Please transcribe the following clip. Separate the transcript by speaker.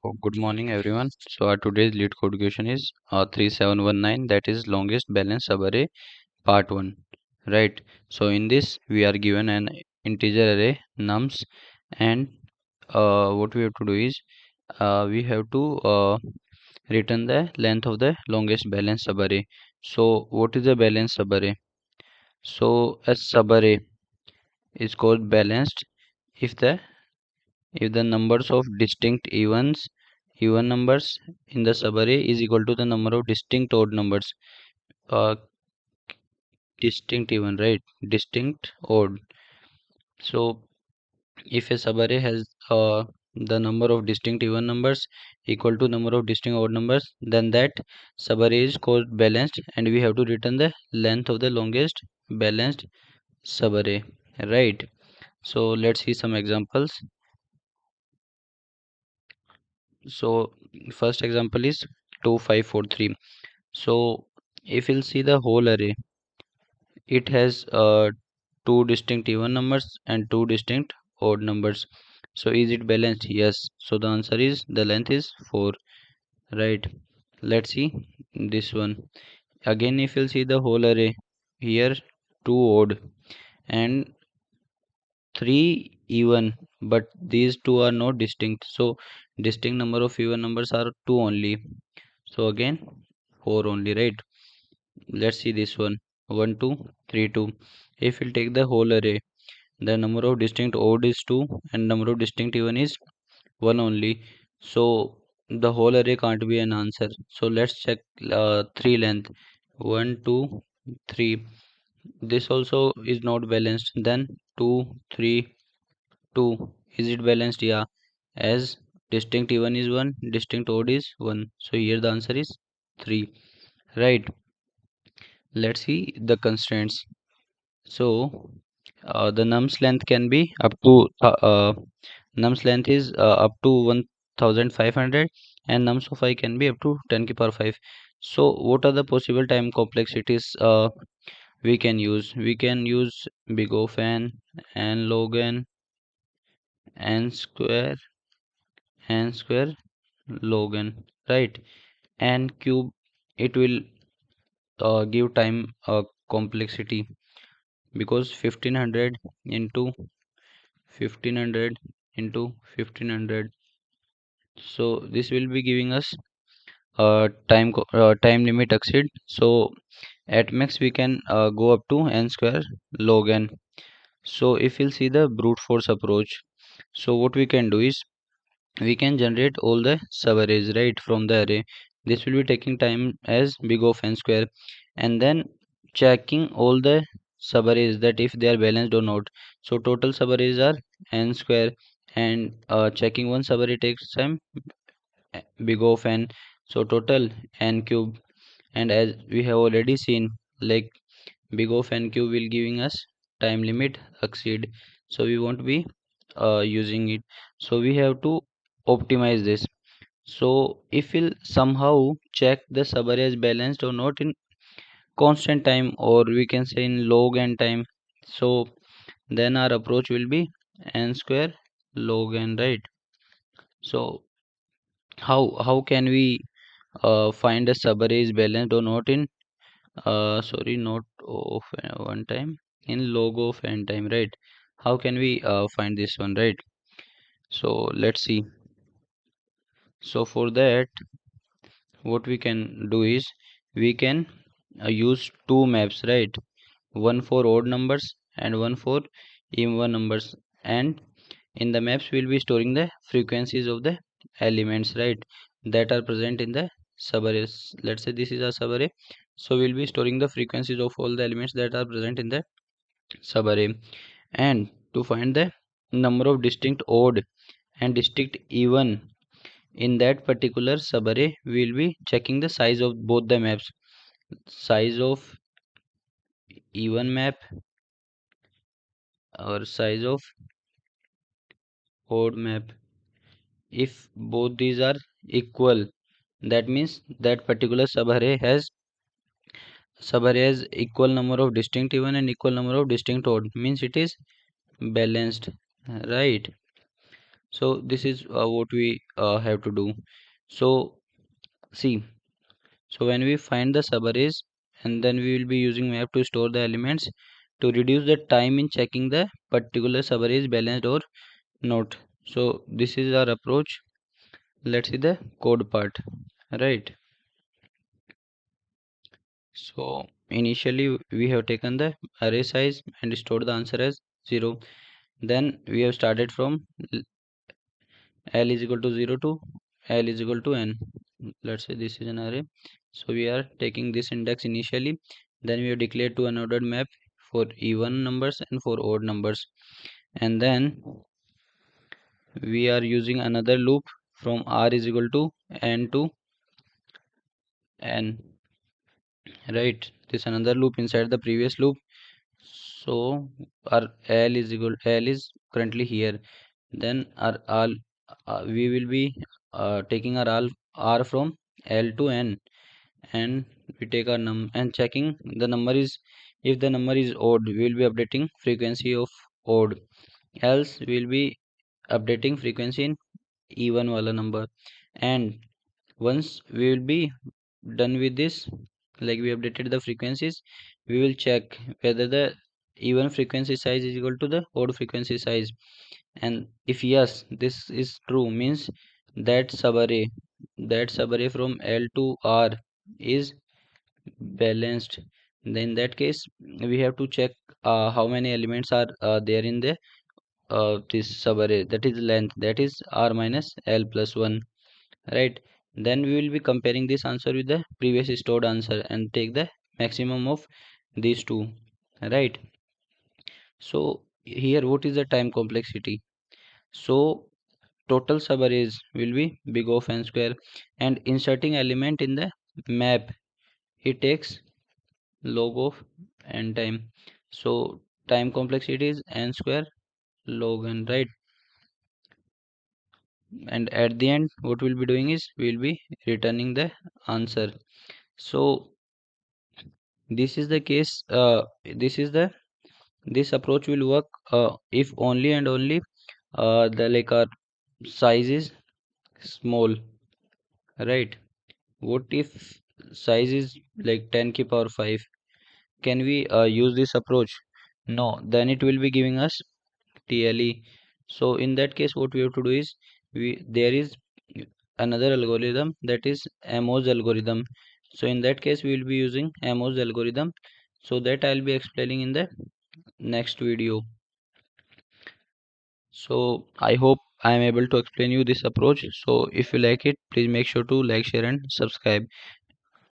Speaker 1: Good morning, everyone. So, our today's lead code question is 3719, that is longest balance subarray part 1. Right. So, in this, we are given an integer array nums, and what we have to do is we have to return the length of the longest balance subarray. So, what is the balance subarray? So, a subarray is called balanced if the numbers of distinct even numbers in the subarray is equal to the number of distinct odd numbers. uh, Distinct even, right? Distinct odd. So if a subarray has the number of distinct even numbers equal to number of distinct odd numbers, then that subarray is called balanced, and we have to return the length of the longest balanced subarray, right? So let's see some examples. So first example is 2543. So if you'll see the whole array, it has two distinct even numbers and two distinct odd numbers. So is it balanced? Yes. So the answer is the length is 4, right? Let's see this one. Again, if you'll see the whole array, here two odd and three even, but these two are not distinct. So distinct number of even numbers are two only. So again 4 only, right? Let's see this one. 1 2 3 2. If we'll take the whole array, the number of distinct odd is 2 and number of distinct even is 1 only. So the whole array can't be an answer. So let's check 3 length. 1 2 3. This also is not balanced. Then 2 3 2. Is it balanced? Yeah, as distinct even is 1, distinct odd is 1. So here the answer is 3, right? Let's see the constraints. So the nums length can be up to nums length is up to 1500, and nums of I can be up to 10 to the power 5. So what are the possible time complexities we can use? We can use big O of n, and log n square, n square, log n, right? And cube, it will give time complexity, because 1500 into 1500 into 1500. So this will be giving us time limit exceed. So at max we can go up to n square log n. So if you'll see the brute force approach, so what we can do is we can generate all the subarrays right from the array. This will be taking time as big of n square, and then checking all the subarrays that if they are balanced or not. So total subarrays are n square, and checking one subarray takes time big of n. So total n cube, and as we have already seen, like big of n cube will giving us time limit exceed. So we won't be using it. So we have to optimize this. So if we'll somehow check the subarray is balanced or not in constant time, or we can say in log n time, so then our approach will be n square log n, right? So how can we find a subarray is balanced or not in sorry, not of one time, in log of n time, right? How can we find this one, right? So let's see. So for that, what we can do is we can use two maps, right? One for odd numbers and one for even numbers, and in the maps we'll be storing the frequencies of the elements, right, that are present in the subarrays. Let's say this is a subarray, so we'll be storing the frequencies of all the elements that are present in the subarray. And to find the number of distinct odd and distinct even in that particular subarray, we will be checking the size of both the maps. Size of even map or size of odd map. If both these are equal, that means that particular subarray has equal number of distinct even and equal number of distinct odd, means it is balanced, right? So this is what we have to do. So see, so when we find the subarrays, and then we will be using map to store the elements to reduce the time in checking the particular subarray is balanced or not. So this is our approach. Let's see the code part, right? So initially we have taken the array size and stored the answer as 0. Then we have started from L is equal to 0 to L is equal to n. Let's say this is an array. So we are taking this index initially. Then we have declared to unordered map for even numbers and for odd numbers. And then we are using another loop from r is equal to n to n. Right. This another loop inside the previous loop. So our L is currently here. Then our all we will be taking our all r from L to n, and we take our num and checking the number is, if the number is odd we will be updating frequency of odd, else we will be updating frequency in even wala number. And once we will be done with this, like we updated the frequencies, we will check whether the even frequency size is equal to the odd frequency size. And if yes, this is true, means that subarray from L to R is balanced. Then in that case we have to check how many elements are there in the this subarray, that is length, that is r minus l plus 1, right? Then we will be comparing this answer with the previous stored answer and take the maximum of these two, right? So here what is the time complexity? So total subarrays will be big of n square, and inserting element in the map, it takes log of n time. So time complexity is n square log n, right? And at the end what we'll be doing is we'll be returning the answer. So this is the case, this is the this approach will work if only and only the like our size is small, right? What if size is like 10 ki power 5? Can we use this approach? No, then it will be giving us TLE. So in that case what we have to do is, we there is another algorithm, that is Amos algorithm. So in that case we will be using Amos algorithm, so that I'll be explaining in the next video. So I hope I am able to explain you this approach. So if you like it, please make sure to like, share and subscribe.